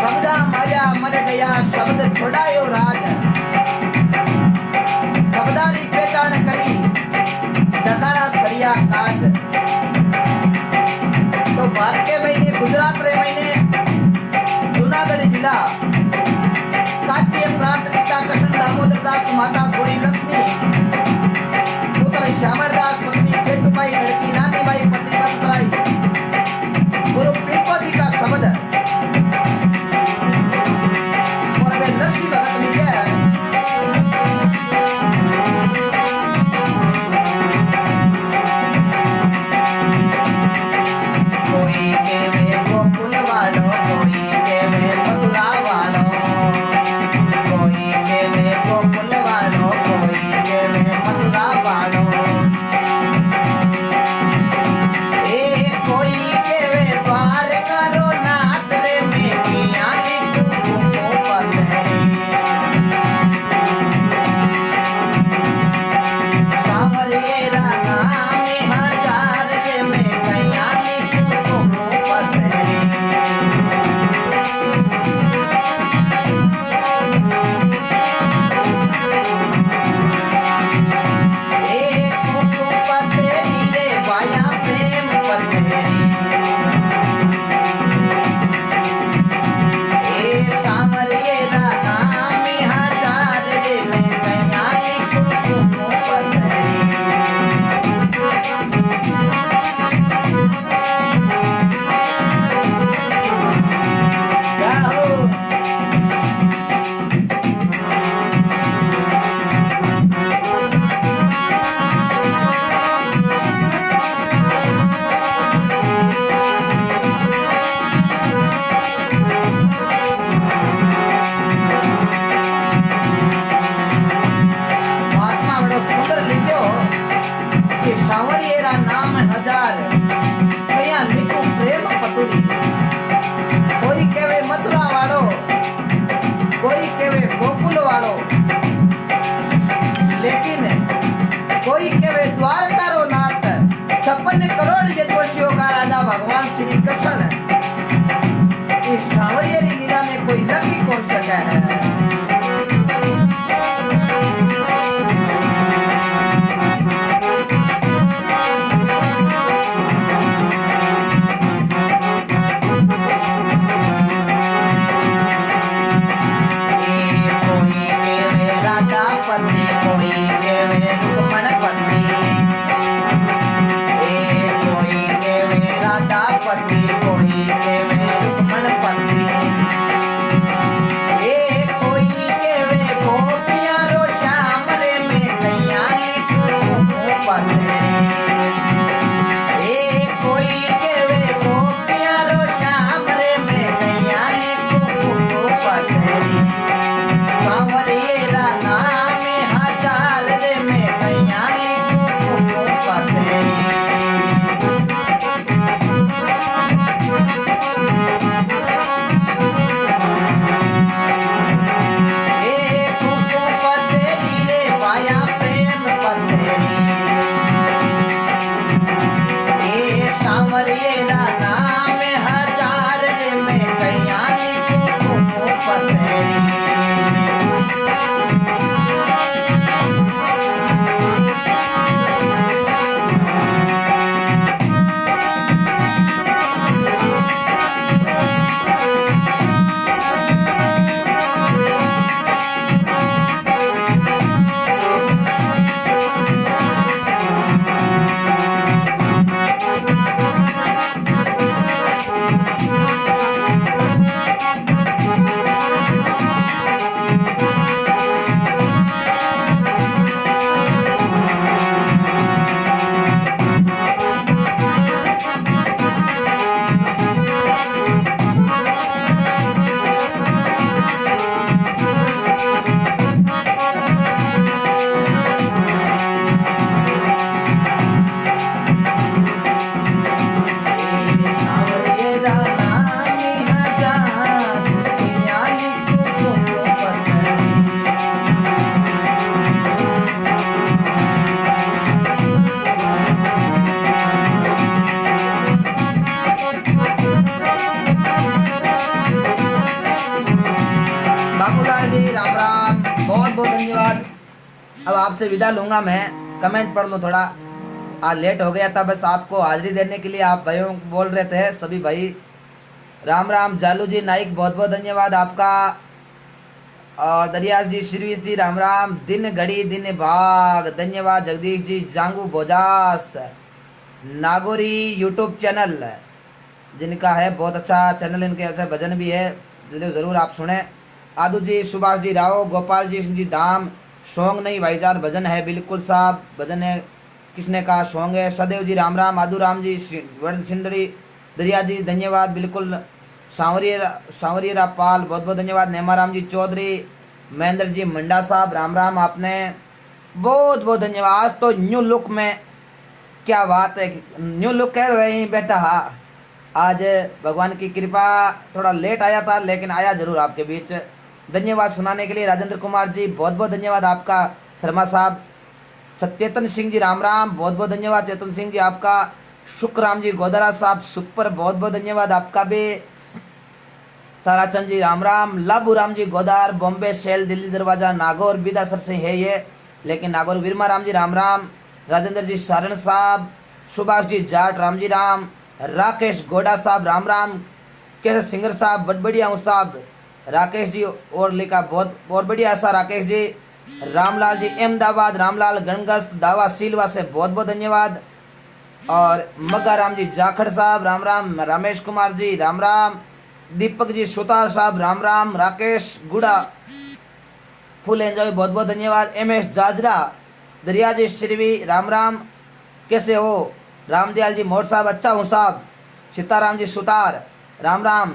शब्दा मार्या मर गया शब्द छोड़ायो राज शब्दानी पहचान करी जकारा सरिया काज। तो भारत के महीने गुजरात रे महीने जूनागढ़ जिला काटिय प्रांत पिता कृष्ण दामोदर दास माता गौरी लक्ष्मी पुत्र श्यामर दास पत्नी जेठूबाई लड़की नानी बाई पति बसतराई गुरु पीपदी का शब्द और वे नरसी भगत लिखे कोई के वे गोकुल वालो कोई के वे मथुरा वालो कोई के वे गोकुल वालो कोई के वे मथुरा वालो सांवरियेरा नाम हजार कया लिखो प्रेम पतुरी कोई केवे मथुरा वालो कोई केवे गोकुल वालो लेकिन कोई केवे द्वारका रो नाथ 56 करोड़ यदुवंशियों का राजा भगवान श्री कृष्ण इस सांवरियेरी लीला ने कोई लगी कौन सका है। कोई जी राम राम, बहुत बहुत धन्यवाद। अब आपसे विदा लूंगा मैं, कमेंट पढ़ लूँ थोड़ा, आज लेट हो गया था, बस आपको हाजिरी देने के लिए आप भाइयों बोल रहे थे सभी भाई। राम राम जालू जी नाइक, बहुत बहुत धन्यवाद आपका। और दरियास जी, श्रीवीस जी राम राम, दिन घड़ी दिन भाग, धन्यवाद। जगदीश जी, जांगू बोजास, नागोरी यूट्यूब चैनल जिनका है, बहुत अच्छा चैनल, इनके ऐसे भजन भी है, ज़रूर आप सुने। आदू जी, सुभाष जी राव, गोपाल जी, सिंह जी धाम, सॉन्ग नहीं भाईजान भजन है, बिल्कुल साहब भजन है, किसने कहा सॉन्ग है। सदैव जी राम राम, आदू राम जी, वर्ल्ड सिंदरी, दरिया जी धन्यवाद बिल्कुल। सांवरिया पाल, बहुत बहुत धन्यवाद। नेमाराम जी चौधरी, महेंद्र जी मंडा साहब राम राम, आपने बहुत बहुत धन्यवाद। आज तो न्यू लुक में, क्या बात है, न्यू लुक कह रहे हैं बेटा। हाँ, आज भगवान की कृपा, थोड़ा लेट आया था लेकिन आया जरूर आपके बीच। धन्यवाद सुनाने के लिए राजेंद्र कुमार जी, बहुत बहुत धन्यवाद आपका। शर्मा साहब, सत्येतन सिंह जी राम राम, बहुत बहुत धन्यवाद चेतन सिंह जी आपका। शुक्राम जी गोदरा साहब सुपर, बहुत बहुत धन्यवाद आपका भी। ताराचंद जी राम राम, लाबू राम जी गोदार, बॉम्बे शेल, दिल्ली दरवाजा, नागौर बिदासर से है ये, लेकिन नागौर विरमा राम जी राम राम। राजेंद्र जी सारण साहब, सुभाष जी जाट राम जी राम, राकेश गोडा साहब राम राम, कैसे सिंगर साहब बहुत बढ़िया हूँ साहब, राकेश जी और लिखा बहुत बहुत बढ़िया सा राकेश जी। रामलाल जी अहमदाबाद, रामलाल गणगस्त दावा सिलवा से बहुत बहुत धन्यवाद। और मग्गा राम जी जाखड़ साहब राम राम, रमेश कुमार जी राम राम, दीपक जी सुतार साहब राम राम, राकेश गुड़ा फुल एंजॉय बहुत बहुत धन्यवाद। MS जाजरा, दरिया जी श्रीवी राम राम, कैसे हो। रामदयाल जी मोर साहब, अच्छा हूँ साहब। सीताराम जी सुतार राम राम,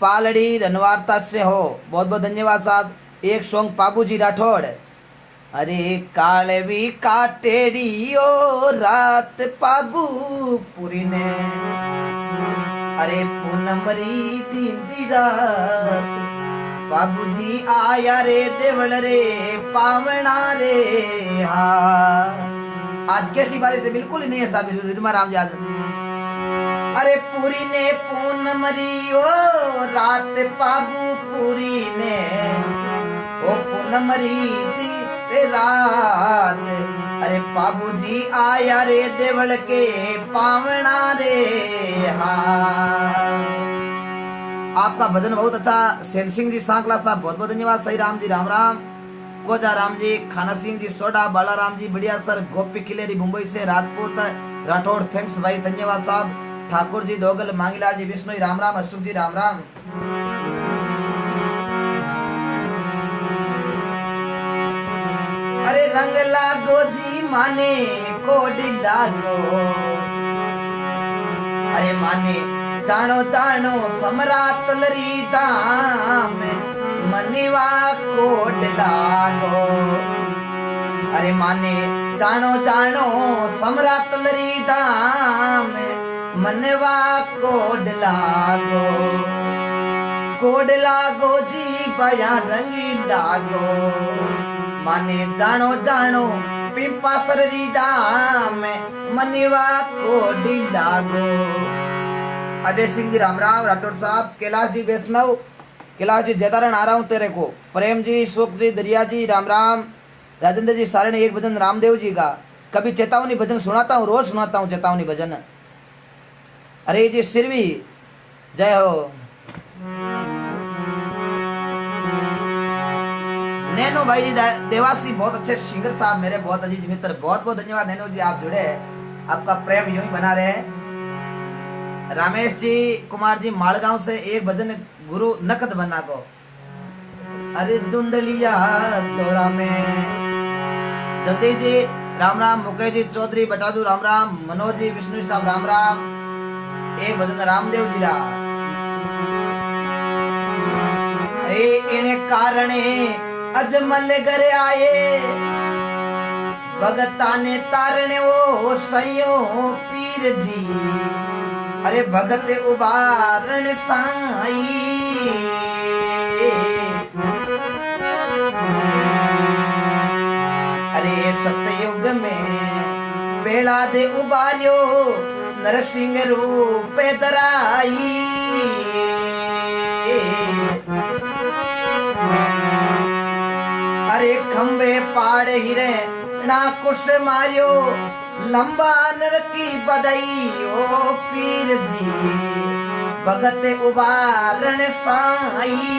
पालड़ी रनवारता से हो, बहुत बहुत धन्यवाद साहब। एक सॉन्ग पाबू जी राठौड़, अरे काले भी काटेड़ी ओ रात पाबू पूरी ने, अरे पूनमरी दिन दी रात, बाबू जी आया रे देवल रे पावना रे। हाँ, आज कैसी बारिश है, बिल्कुल ही नहीं है साहब रिरमा राम जी आज। अरे पूरी ने पूनमरी ओ रात पाबू पूरी ने, ओ पूनमरी दी रात, अरे बाबू जी आया रे देवल के पावना रे। हाँ, आपका भजन बहुत अच्छा। सेन सिंह जी सांकला साहब, बहुत बहुत धन्यवाद। सही राम जी राम राम, कोजा राम जी, खाना सिंह जी सोडा, बाला राम जी बढ़िया सर, गोपी खिलेरी मुंबई से, राजपूत राठौड़ थैंक्स भाई, धन्यवाद साहब। ठाकुर जी दोगल, मांगीलाल जी विष्णु राम राम, अशोक जी राम राम। अरे रंग लागो जी माने कोड लागो, अरे माने जानो जानो सम्राट लरी दाम, मनिवा कोड लागो, अरे माने जानो जानो सम्राट लरी दाम, मनवा कोड लागो जी बया रंगी लागो, माने जानो जानो पिंपासर री दाम, मनवा कोड लागो। अजय सिंह जी राम राम, राठौर साहब, कैलाश जी वैष्णव, कैलाश जी जयतारण आ रहा हूँ तेरे को, प्रेम जी, सुख जी, दरिया जी राम राम, राजेंद्र जी सारे ने एक भजन रामदेव जी का, कभी चेतावनी भजन सुनाता हूँ, रोज सुनाता हूँ चेतावनी भजन। अरे जी सिरवी जय हो। नैनो भाई जी देवासी, बहुत अच्छे सिंगर साहब, मेरे बहुत अजीज मित्र, बहुत बहुत धन्यवाद नैनो जी, आप जुड़े, आपका प्रेम यूं ही बना रहे। रामेश जी कुमार जी मालगांव से, एक भजन गुरु नकद बना को, अरे धुंधलिया तोरा में। जगदीश जी राम राम, मुकेश जी चौधरी बटादू राम राम, मनोज जी विष्णु साहब राम राम, एक भजन रामदेव जी रा। अरे इने कारणे अजमल घर आए, भगता ने तारने वो सयो पीर जी, अरे भगत उबारण साई, अरे सतयुग में बेड़ा दे उबारियो, नरसिंह रूप धराई, पाड़ हिरे ना कुछ मारियो लंबा नर की बदई ओ पीर जी भगत उबारण साई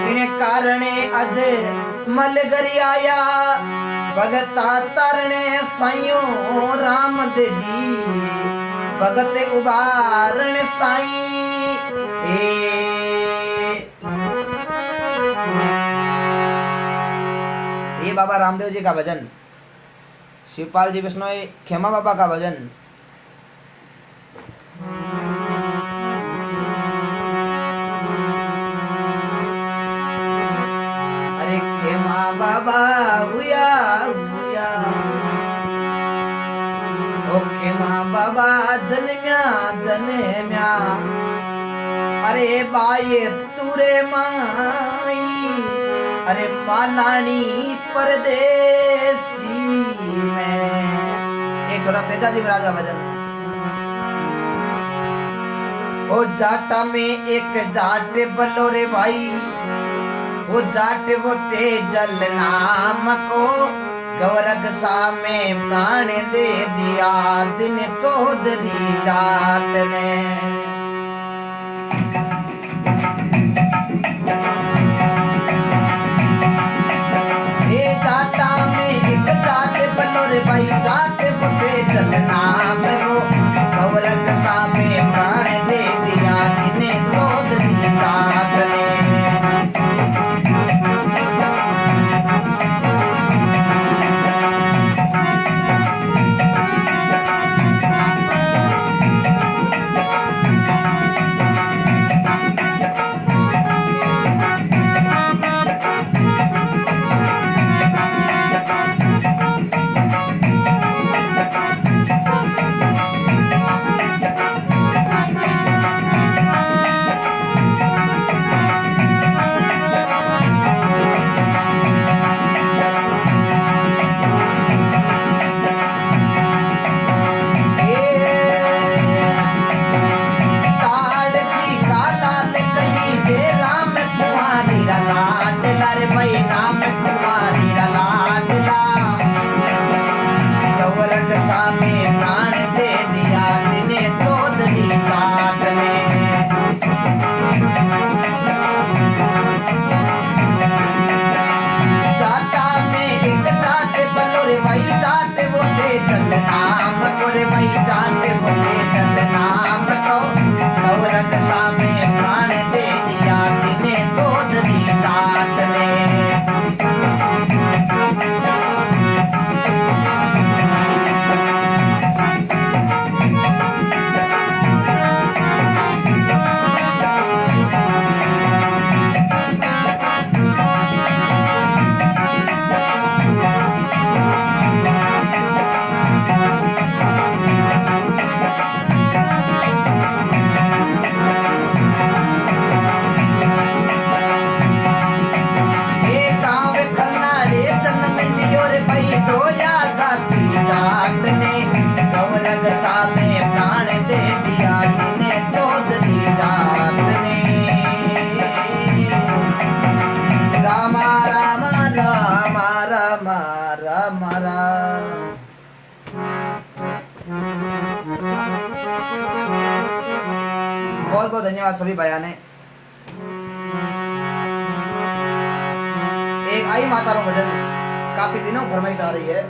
इन कारणे अज मलगरी आया भगता तरणे साइयो राम दे जी भगत उबारण साई ये बाबा रामदेव जी का भजन, शिवपाल जी बिश्नोई खेमा बाबा का भजन। अरे खेमा बाबा हुया हुया ओ खेमा बाबा जन्म्या अरे बाये तुरे माई अरे पालानी परदेसी में। एक थोड़ा तेजा जी महाराज का भजन। ओ जाटा में एक जाट बलो रे भाई वो जाट वो तेजल नाम को गौरग सा में प्राण दे दिया दिन चौधरी जाट ने। जाटा में एक जाट बलो रे भाई जाट बुते जल नाम को गौरग सा में प्राण दे दिया दिने चौधरी जाट ने। बहुत बहुत धन्यवाद सभी बयाने। एक आई माता रो भजन काफी दिनों फरमाइश आ रही है।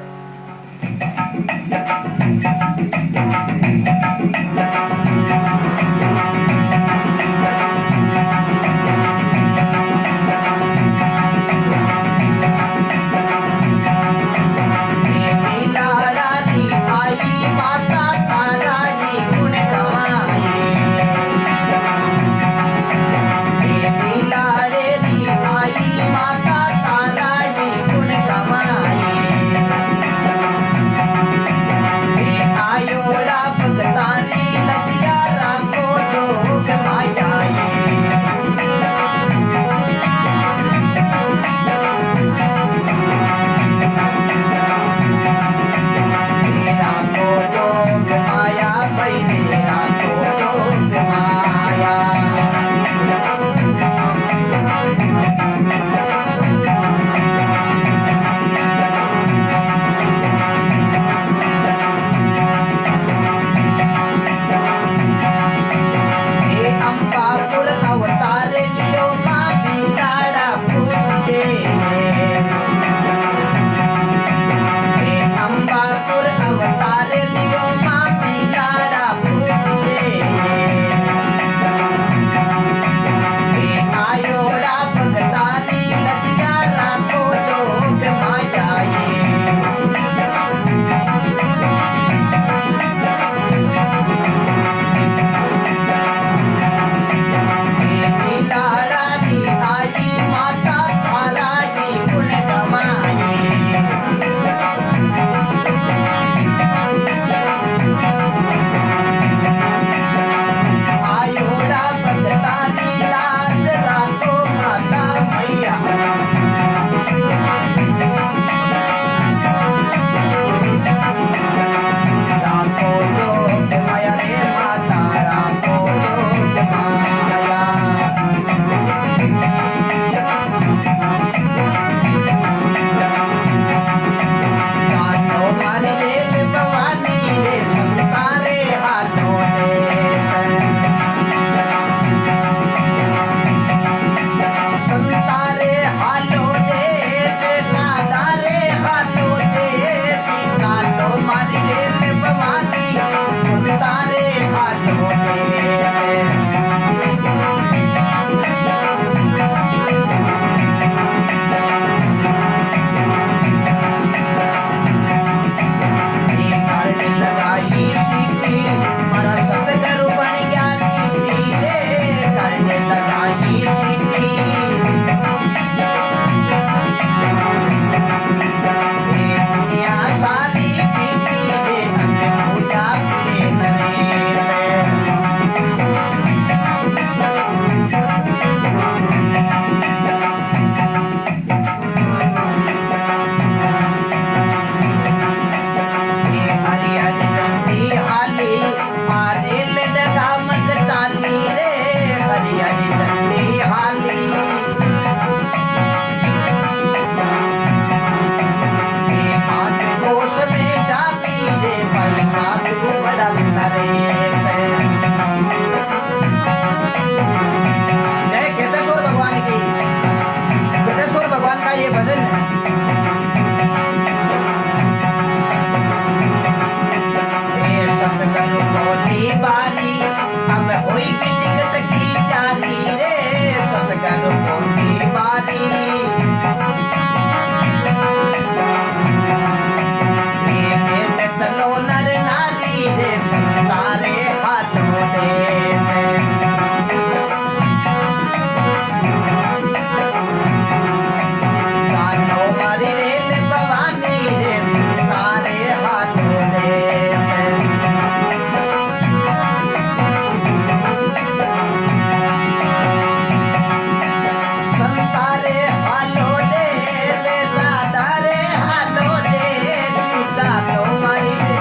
देश। लगाई सीटी मारा सतगुरु बन गया टीटी रे, करने लगाई सीटी। ये दुनिया सारी पीती रे, अन्य भूला फिरे नरेश। हरी हरी झंडी हाली आरे लड़का मत चाली रे, हरी हरी झंडी हाली। ये 5 कोस में डाबी रे, भाई साधु बड़ा नरेश। जय खेतेश्वर भगवान की। खेतेश्वर भगवान का ये भजन है। सतगुरु बोली बारी अब होएगी टिकट की जारी रे, सतगुरु बोली बारी। ये बेट चलो नर नारी रे, संतारे हालो देश। जानो मारी रेल भवानी रे, संतारे हालो देश। संतारे हालो देश, सादारे हालो देश, चालो मारी रे।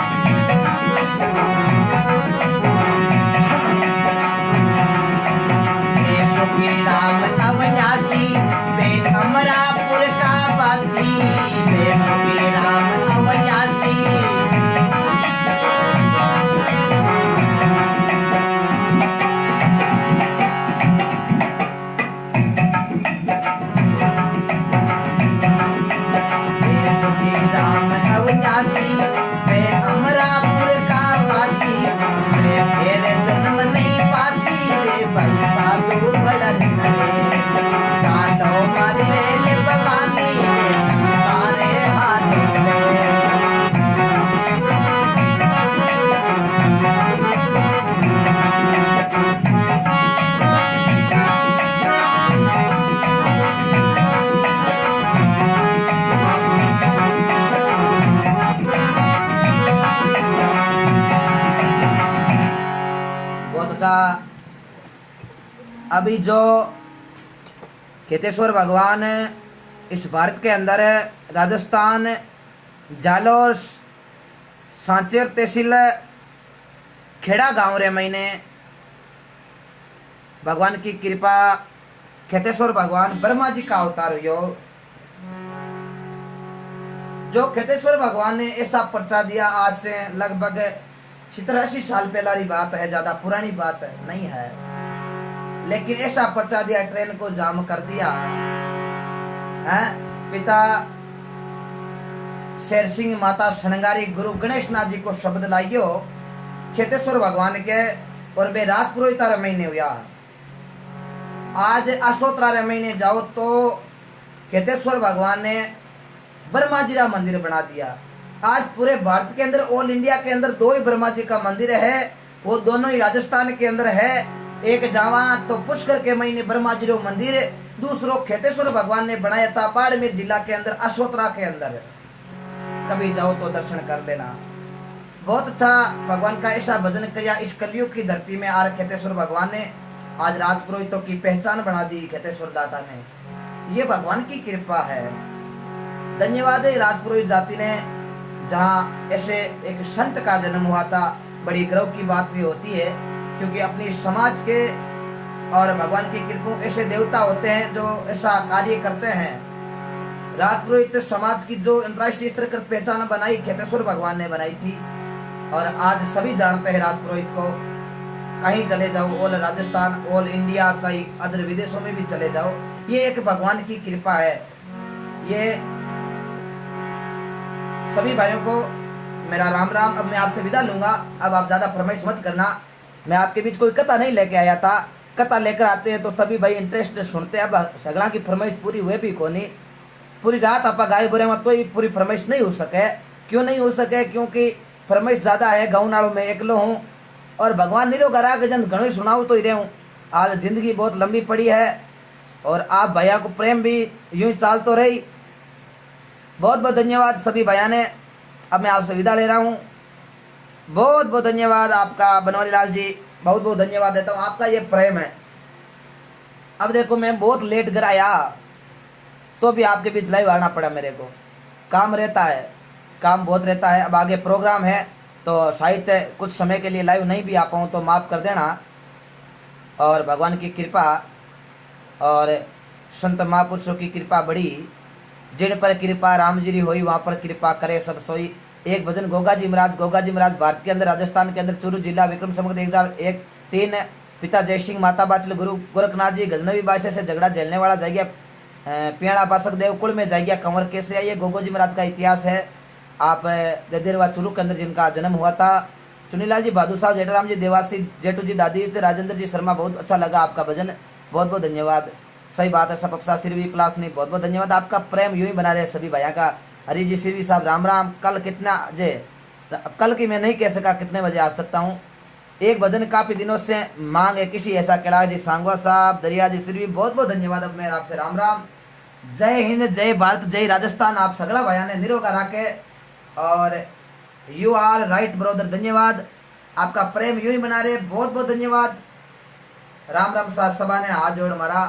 सुखी राम अविनाशी बे अमरापुर का वासी, बे सुखी राम अविनाशी। राम अविनाशी वे अमरापुर का वासी, वे फिर जन्म नहीं पासी रे, भाई साधु बड़न रे। चालो मारी रे भवानी रे, संतारे हालो दे। अभी जो खेतेश्वर भगवान इस भारत के अंदर राजस्थान जालोर सांचेर तहसील खेड़ा गांव रे मैंने भगवान की कृपा खेतेश्वर भगवान ब्रह्मा जी का अवतार हुयो। जो खेतेश्वर भगवान ने ऐसा पर्चा दिया, आज से लगभग 70-80 साल पहला की बात है, ज्यादा पुरानी बात नहीं है, लेकिन ऐसा पर्चा दिया, ट्रेन को जाम कर दिया है। पिता शेर सिंह, माता शृंगारी, गुरु गणेश नाथ जी को शब्द लाइयो खेतेश्वर भगवान के, और वे रात पुरोहिता महीने हुआ। आज अशोतरा महीने जाओ तो खेतेश्वर भगवान ने ब्रह्मा जी का मंदिर बना दिया। आज पूरे भारत के अंदर, ऑल इंडिया के अंदर 2 ही ब्रह्मा जी का मंदिर है, वो दोनों ही राजस्थान के अंदर है। एक जावा तो पुष्कर के महीने ब्रह्मा जी रो मंदिर, दूसरो खेतेश्वर भगवान ने बनाया था बाड़मेर जिला के अंदर अशोतरा के अंदर। कभी जाओ तो दर्शन कर लेना। बहुत अच्छा भगवान का ऐसा भजन किया इस कलयुग की धरती में। आर खेतेश्वर भगवान ने आज राजपुरोहितों की पहचान बना दी खेतेश्वर दाता ने। ये भगवान की कृपा है। धन्यवाद है राजपुरोहित जाति ने, जहाँ ऐसे एक संत का जन्म हुआ था। बड़ी गर्व की बात भी होती है, क्योंकि अपनी समाज के और भगवान की कृपा ऐसे देवता होते हैं जो ऐसा कार्य करते हैं। राजपुरोहित समाज की जो अंतर्राष्ट्रीय स्तर पर पहचान बनाई खेतेश्वर भगवान ने बनाई थी, और आज सभी जानते हैं राजपुरोहित को। कहीं चले जाओ, ऑल राजस्थान, ऑल इंडिया, चाहे अदर विदेशों में भी चले जाओ, ये एक भगवान की कृपा है। ये सभी भाइयों को मेरा राम राम। अब मैं आपसे विदा लूंगा। अब आप ज्यादा फरमाइश मत करना, मैं आपके बीच कोई कथा नहीं लेके आया था। कथा लेकर आते हैं तो तभी भाई इंटरेस्ट सुनते हैं। अब सगला की फरमाइश पूरी हुए भी को नहीं, पूरी रात आप गाय बोरे में तो ही पूरी फरमाइश नहीं हो सके। क्यों नहीं हो सके? क्योंकि फरमाइश ज़्यादा है। गाँव नालों में एकलो हूँ और भगवान निरो करा के जन घणो सुनाओ तो ही रहूँ। आज जिंदगी बहुत लंबी पड़ी है और आप भैया को प्रेम भी यूं ही चाल तो रही। बहुत बहुत धन्यवाद सभी भैया ने। अब मैं आपसे विदा ले रहा हूँ। बहुत बहुत धन्यवाद आपका बनवारी लाल जी, बहुत बहुत धन्यवाद देता हूँ। आपका ये प्रेम है। अब देखो मैं बहुत लेट घर आया तो भी आपके बीच लाइव आना पड़ा मेरे को। काम रहता है, काम बहुत रहता है। अब आगे प्रोग्राम है तो शायद कुछ समय के लिए लाइव नहीं भी आ पाऊँ तो माफ़ कर देना। और भगवान की कृपा और संत महापुरुषों की कृपा बड़ी, जिन पर कृपा राम जी री हुई वहाँ पर कृपा करे सब सोई। एक भजन गोगा जी महाराज भारत के अंदर राजस्थान के अंदर चूरू जिला विक्रम संवत 1001-3 पिता जय सिंह माता बाचल गुरु गोरखनाथ जी गजनवी बादशाह से झगड़ा झेलने वाला जाएगा पियाड़ा पासक देवकुल में जाएगा कंवर केसरिया। ये गोगो जी महाराज का इतिहास है। आप गदेरवा चूरू के अंदर जिनका जन्म हुआ था। चुनीलाल जी बहादुर साहब जेठाराम जी देवासी जेठू जी दादी जी राजेंद्र जी शर्मा, बहुत अच्छा लगा आपका भजन, बहुत बहुत धन्यवाद। सही बात है, सब अपसा सिरवी प्लास नहीं, बहुत बहुत धन्यवाद। आपका प्रेम यूं ही बना रहे सभी भैया का। हरी जी सिरवी साहब राम राम। कल कितना जे कल की मैं नहीं कह सका कितने बजे आ सकता हूँ। एक भजन काफी दिनों से मांग है किसी ऐसा कैलाश जी सांगवा साहब दरिया जी सिरवी, बहुत बहुत धन्यवाद। अब मैं आपसे राम राम। जय हिंद, जय भारत, जय राजस्थान। आप सगला भैया ने निरोगा राखे और यू आर राइट ब्रदर, धन्यवाद। आपका प्रेम यूं ही बना रहे, बहुत बहुत धन्यवाद। राम राम साथ सभा ने हाथ जोड़ मारा।